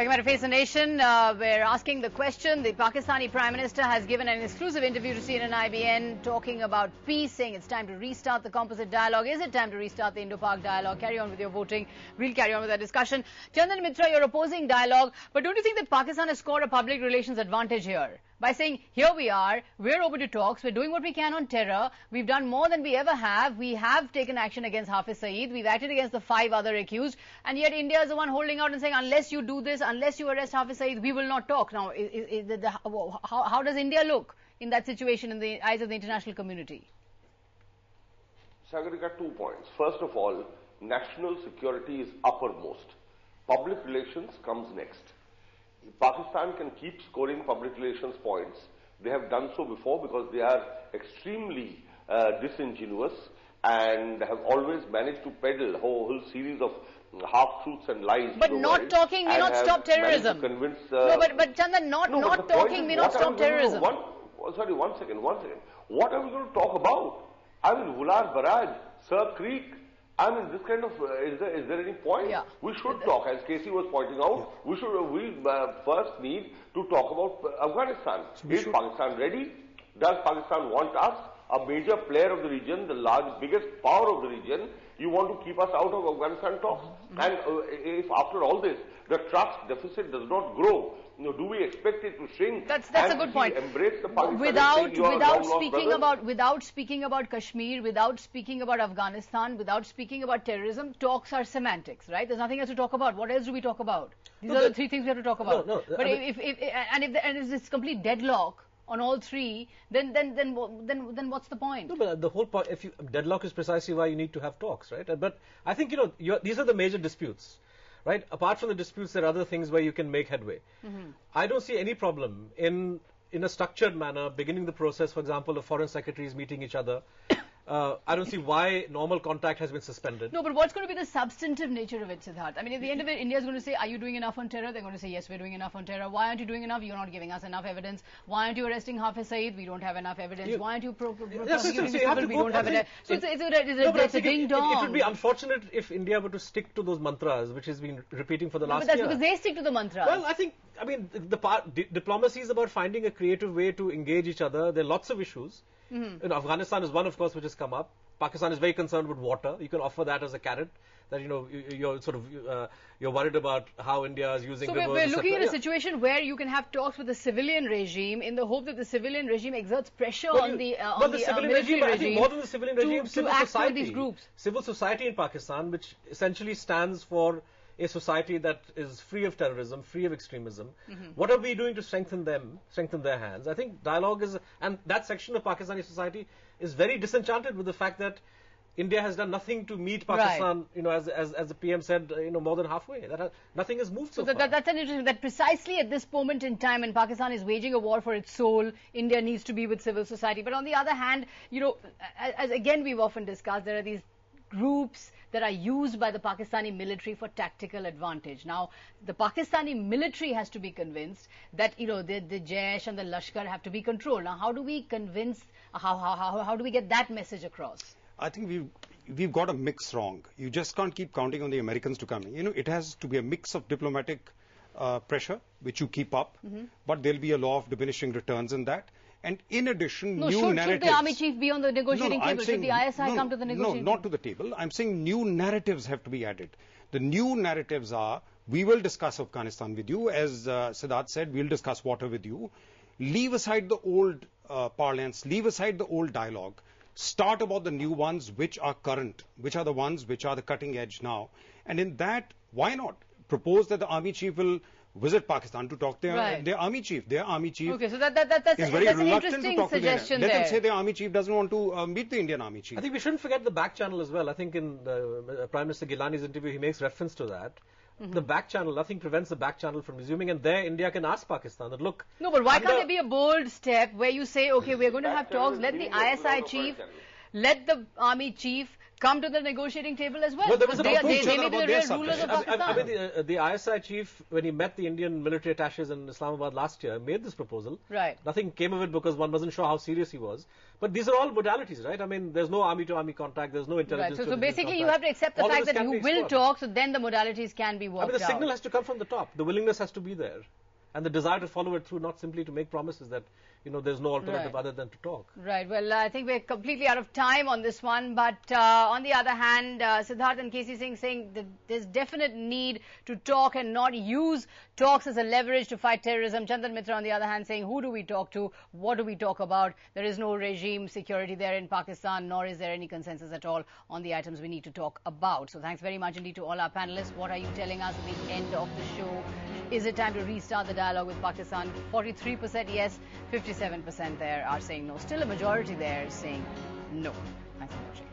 Welcome back to Face the Nation. We're asking the question. The Pakistani Prime Minister has given an exclusive interview to CNN IBN talking about peace, saying it's time to restart the composite dialogue. Is it time to restart the Indo-Pak dialogue? Carry on with your voting. We'll carry on with our discussion. Chandan Mitra, you're opposing dialogue, but don't you think that Pakistan has scored a public relations advantage here? By saying, here we are, we're open to talks, we're doing what we can on terror, we've done more than we ever have, we have taken action against Hafiz Saeed, we've acted against the 5 other accused, and yet India is the one holding out and saying, unless you do this, unless you arrest Hafiz Saeed, we will not talk. Now, how does India look in that situation in the eyes of the international community? So I'm going to get 2 points. First of all, national security is uppermost. Public relations comes next. Pakistan can keep scoring public relations points. They have done so before because they are extremely disingenuous and have always managed to peddle a whole series of half-truths and lies. But not talking may not stop terrorism. Convince, no, but Chandan, not talking may not stop terrorism. Sorry, one second. What are we going to talk about? I mean, Vular Barrage, Sir Creek. I mean, this kind of, is there any point? Yeah. We should talk, as Casey was pointing out, we first need to talk about Afghanistan. Is Pakistan ready? Does Pakistan want us, a major player of the region, the biggest power of the region? You want to keep us out of Afghanistan talks? And if after all this, the trust deficit does not grow, do we expect it to shrink? That's a good point. Embrace the Pakistan without speaking about Kashmir, without speaking about Afghanistan, without speaking about terrorism, talks are semantics, right? There's nothing else to talk about. What else do we talk about? These are the 3 things we have to talk about. But if it's complete deadlock on all 3, then what's the point? No, but the whole point, deadlock is precisely why you need to have talks, right? But I think, these are the major disputes. Right? Apart from the disputes, there are other things where you can make headway. I don't see any problem in a structured manner, beginning the process, for example, of foreign secretaries meeting each other. I don't see why normal contact has been suspended. No, but what's going to be the substantive nature of it, Siddharth? I mean, at the end of it, India is going to say, are you doing enough on terror? They're going to say, yes, we're doing enough on terror. Why aren't you doing enough? You're not giving us enough evidence. Why aren't you arresting Hafiz Saeed? We don't have enough evidence. Why aren't you prosecuting these people? We don't have enough. So it's a ding-dong. It would be unfortunate if India were to stick to those mantras, which has been repeating for the last year. But that's because they stick to the mantras. Well, diplomacy is about finding a creative way to engage each other. There are lots of issues. Afghanistan is one, of course, which has come up. Pakistan is very concerned with water. You can offer that as a carrot. That you're worried about how India is using. So we're looking at a situation where you can have talks with the civilian regime in the hope that the civilian regime exerts pressure on the military regime. I think more than the civilian regime, civil society. These groups. Civil society in Pakistan, which essentially stands for a society that is free of terrorism, free of extremism. What are we doing to strengthen their hands? I think dialogue is, and that section of Pakistani society is very disenchanted with the fact that India has done nothing to meet Pakistan, as the PM said, more than halfway. Nothing has moved so far. That's an interesting, that precisely at this moment in time when Pakistan is waging a war for its soul, India needs to be with civil society. But on the other hand, as again we've often discussed, there are these groups that are used by the Pakistani military for tactical advantage. Now, the Pakistani military has to be convinced that, the Jaish and the Lashkar have to be controlled. Now, how do we convince, how do we get that message across? I think we've got a mix wrong. You just can't keep counting on the Americans to come in. It has to be a mix of diplomatic pressure, which you keep up, but there'll be a law of diminishing returns in that. And in addition, new narratives. Should the army chief be on the negotiating table? Should the ISI come to the negotiating table? No, not to the table. I'm saying new narratives have to be added. The new narratives are, we will discuss Afghanistan with you. As Siddharth said, we'll discuss water with you. Leave aside the old parlance, leave aside the old dialogue. Start about the new ones which are current, which are the ones which are the cutting edge now. And in that, why not propose that the army chief will visit Pakistan to talk to their army chief. Their army chief is very reluctant to talk to them. Let them say their army chief doesn't want to meet the Indian army chief. I think we shouldn't forget the back channel as well. I think in Prime Minister Gilani's interview, he makes reference to that. The back channel, nothing prevents the back channel from resuming, and there India can ask Pakistan that, look... No, but why can't there be a bold step where you say, okay, we're going to have talks, let the ISI chief... let the army chief come to the negotiating table as well. Well, there was because an they approach may be the real rulers of Pakistan. I mean, the ISI chief, when he met the Indian military attaches in Islamabad last year, made this proposal. Right. Nothing came of it because one wasn't sure how serious he was. But these are all modalities, right? I mean, there's no army-to-army contact, there's no intelligence. Right. So basically, you have to accept the fact that you will talk, so then the modalities can be worked out. I mean, the signal has to come from the top. The willingness has to be there. And the desire to follow it through, not simply to make promises that, there's no alternative other than to talk. Right. Well, I think we're completely out of time on this one. But on the other hand, Siddharth and KC Singh saying that there's definite need to talk and not use talks as a leverage to fight terrorism. Chandan Mitra, on the other hand, saying who do we talk to? What do we talk about? There is no regime security there in Pakistan, nor is there any consensus at all on the items we need to talk about. So thanks very much indeed to all our panelists. What are you telling us at the end of the show? Is it time to restart the dialogue with Pakistan? 43% yes, 57% there are saying no. Still a majority there saying no. Thanks for watching.